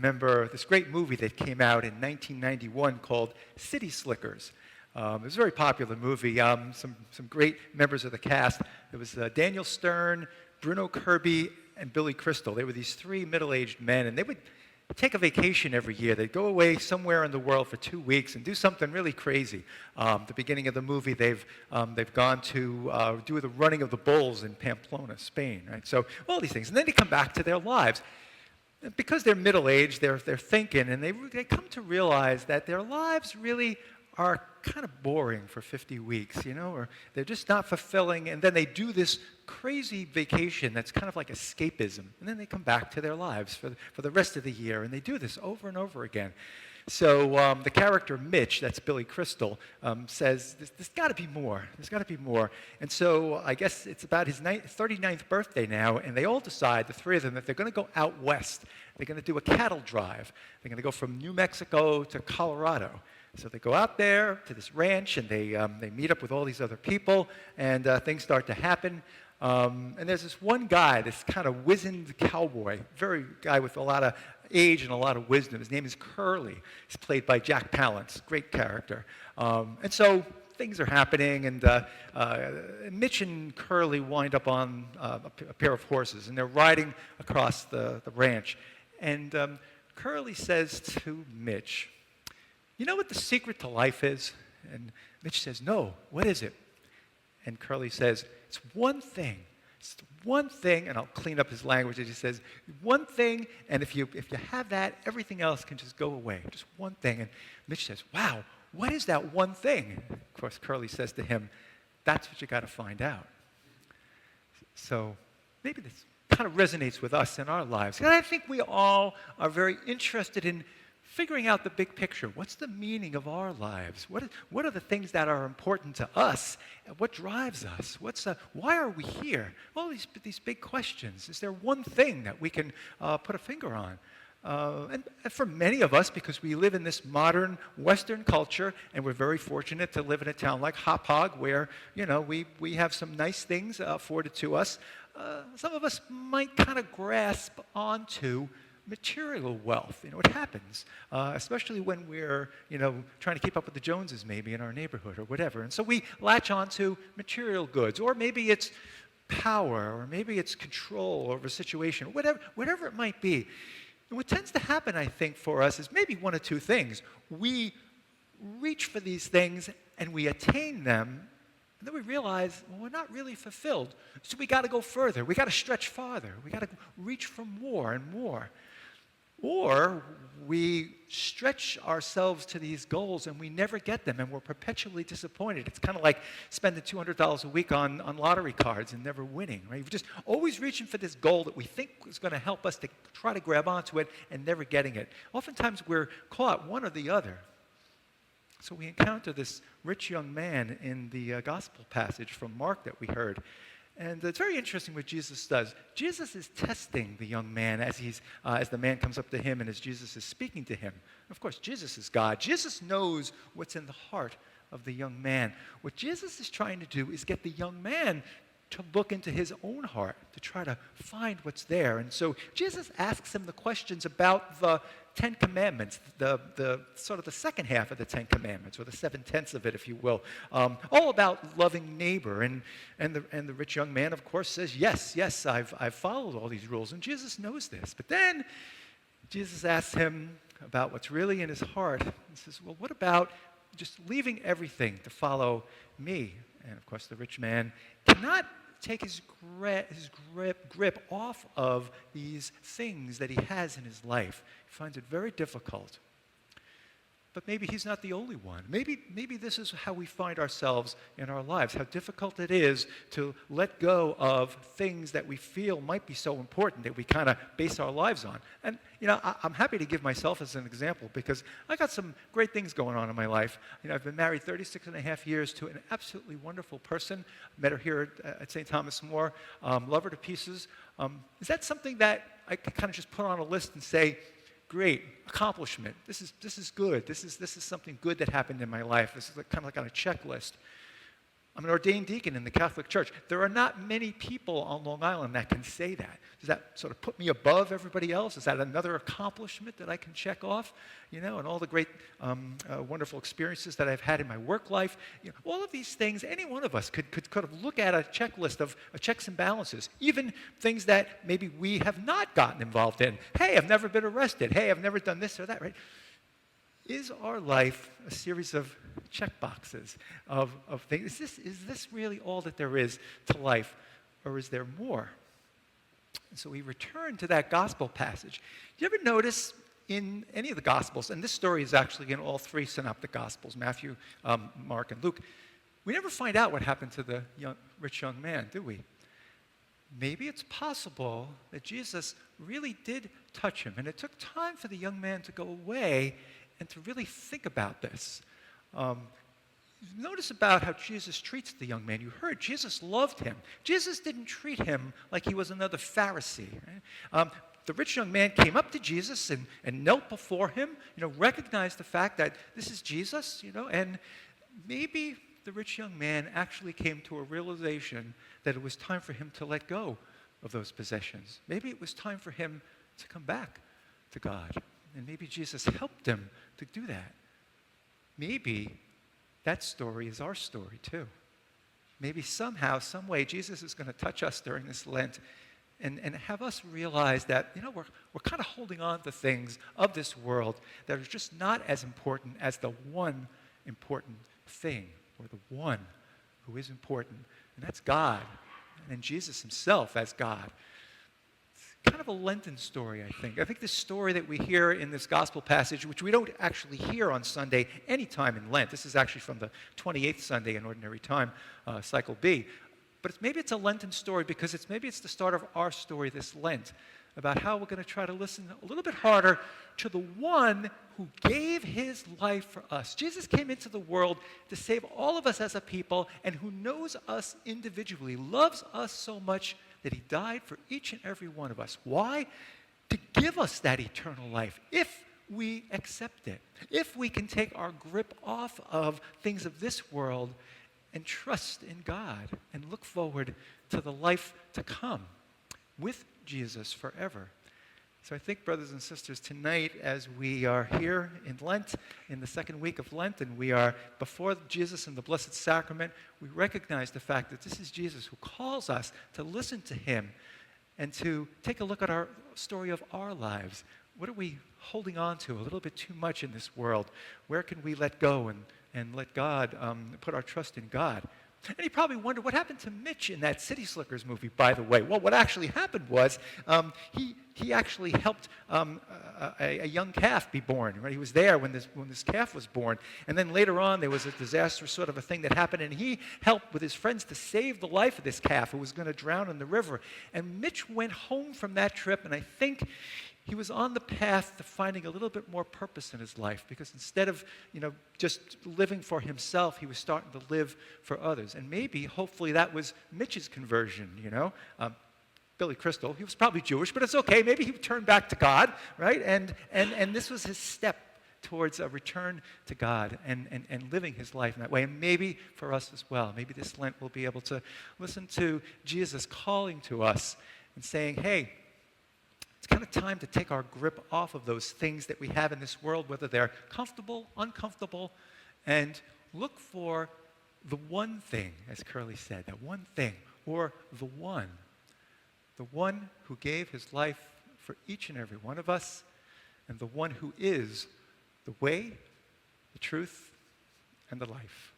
remember this great movie that came out in 1991 called City Slickers. It was a very popular movie. Some great members of the cast. It was Daniel Stern, Bruno Kirby, and Billy Crystal. They were these three middle-aged men, and they would take a vacation every year. They'd go away somewhere in the world for 2 weeks and do something really crazy. The beginning of the movie, they've gone to do the running of the bulls in Pamplona, Spain, right? So all these things. And then they come back to their lives. And because they're middle-aged, they're thinking, and they come to realize that their lives really are kind of boring for 50 weeks, or they're just not fulfilling, and then they do this crazy vacation that's kind of like escapism, and then they come back to their lives for the rest of the year, and they do this over and over again. So the character Mitch, that's Billy Crystal, says, there's got to be more. There's got to be more. And so I guess it's about his 39th birthday now, and they all decide, the three of them, that they're going to go out west. They're going to do a cattle drive. They're going to go from New Mexico to Colorado. So they go out there to this ranch, and they meet up with all these other people, and things start to happen. And there's this one guy, this kind of wizened cowboy, very guy with a lot of age and a lot of wisdom. His name is Curly. He's played by Jack Palance, great character. And so things are happening, and Mitch and Curly wind up on a pair of horses, and they're riding across the ranch. And Curly says to Mitch, "You know what the secret to life is?" And Mitch says, "No, what is it?" And Curly says, "It's one thing. It's one thing," and I'll clean up his language. He says, "One thing, and if you have that, everything else can just go away. Just one thing." And Mitch says, "Wow, what is that one thing?" And of course, Curly says to him, "That's what you got to find out." So maybe this kind of resonates with us in our lives. And I think we all are very interested in figuring out the big picture. What's the meaning of our lives? What are the things that are important to us? What drives us? Why are we here? All these big questions. Is there one thing that we can put a finger on? And for many of us, because we live in this modern Western culture, and we're very fortunate to live in a town like Hauppauge, where we have some nice things afforded to us, some of us might kind of grasp onto material wealth. It happens, especially when we're, trying to keep up with the Joneses maybe in our neighborhood or whatever. And so we latch onto material goods, or maybe it's power, or maybe it's control over a situation, whatever it might be. And what tends to happen, I think, for us is maybe one of two things. We reach for these things and we attain them, and then we realize, well, we're not really fulfilled. So we got to go further. We got to stretch farther. We got to reach for more and more. Or we stretch ourselves to these goals and we never get them, and we're perpetually disappointed. It's kind of like spending $200 a week on lottery cards and never winning, right? We're just always reaching for this goal that we think is going to help us to try to grab onto it and never getting it. Oftentimes we're caught one or the other. So we encounter this rich young man in the gospel passage from Mark that we heard. And it's very interesting what Jesus does. Jesus is testing the young man as the man comes up to him and as Jesus is speaking to him. Of course, Jesus is God. Jesus knows what's in the heart of the young man. What Jesus is trying to do is get the young man to look into his own heart, to try to find what's there. And so Jesus asks him the questions about the Ten Commandments, the sort of the second half of the Ten Commandments, or the 7/10 of it, if you will, all about loving neighbor. And the rich young man, of course, says, yes, I've followed all these rules, and Jesus knows this. But then Jesus asks him about what's really in his heart. He says, well, what about just leaving everything to follow me? And of course, the rich man cannot take his grip off of these things that he has in his life. He finds it very difficult. But maybe he's not the only one. Maybe this is how we find ourselves in our lives, how difficult it is to let go of things that we feel might be so important that we kind of base our lives on. And, I'm happy to give myself as an example, because I got some great things going on in my life. I've been married 36 and a half years to an absolutely wonderful person. Met her here at St. Thomas More. Love her to pieces. Is that something that I can kind of just put on a list and say, great, accomplishment. This is good. This is something good that happened in my life. This is kind of like on a checklist. I'm an ordained deacon in the Catholic Church. There are not many people on Long Island that can say that. Does that sort of put me above everybody else? Is that another accomplishment that I can check off? And all the great, wonderful experiences that I've had in my work life. All of these things, any one of us could look at a checklist of checks and balances, even things that maybe we have not gotten involved in. Hey, I've never been arrested. Hey, I've never done this or that, right? Is our life a series of check boxes of things? Is this really all that there is to life, or is there more? And so we return to that gospel passage. Do you ever notice in any of the gospels, and this story is actually in all three synoptic gospels, Matthew, Mark, and Luke, we never find out what happened to the rich young man, do we? Maybe it's possible that Jesus really did touch him, and it took time for the young man to go away and to really think about this. Notice about how Jesus treats the young man. You heard Jesus loved him. Jesus didn't treat him like he was another Pharisee. Right? The rich young man came up to Jesus and knelt before him, recognized the fact that this is Jesus, and maybe the rich young man actually came to a realization that it was time for him to let go of those possessions. Maybe it was time for him to come back to God. And maybe Jesus helped him to do that. Maybe that story is our story too. Maybe somehow, some way, Jesus is going to touch us during this Lent and have us realize that, we're kind of holding on to things of this world that are just not as important as the one important thing, or the one who is important, and that's God, and Jesus himself as God. Kind of a Lenten story, I think. I think this story that we hear in this gospel passage, which we don't actually hear on Sunday anytime in Lent. This is actually from the 28th Sunday in Ordinary Time, Cycle B. But maybe it's a Lenten story because maybe it's the start of our story this Lent, about how we're going to try to listen a little bit harder to the one who gave his life for us. Jesus came into the world to save all of us as a people, and who knows us individually, loves us so much that he died for each and every one of us. Why? To give us that eternal life, if we accept it. If we can take our grip off of things of this world and trust in God and look forward to the life to come with Jesus forever. So I think, brothers and sisters, tonight as we are here in Lent, in the second week of Lent, and we are before Jesus in the Blessed Sacrament, we recognize the fact that this is Jesus who calls us to listen to him and to take a look at our story of our lives. What are we holding on to a little bit too much in this world? Where can we let go and let God, put our trust in God? And you probably wonder what happened to Mitch in that City Slickers movie, by the way. Well, what actually happened was he actually helped a young calf be born. Right? He was there when this calf was born. And then later on, there was a disastrous sort of a thing that happened, and he helped with his friends to save the life of this calf who was going to drown in the river. And Mitch went home from that trip, and I think he was on the path to finding a little bit more purpose in his life, because instead of, just living for himself, he was starting to live for others. And maybe, hopefully, that was Mitch's conversion, Billy Crystal, he was probably Jewish, but it's okay. Maybe he turned back to God, right? And this was his step towards a return to God and living his life in that way. And maybe for us as well. Maybe this Lent we'll be able to listen to Jesus calling to us and saying, hey, it's kind of time to take our grip off of those things that we have in this world, whether they're comfortable, uncomfortable, and look for the one thing, as Curly said, that one thing, or the one who gave his life for each and every one of us, and the one who is the way, the truth, and the life.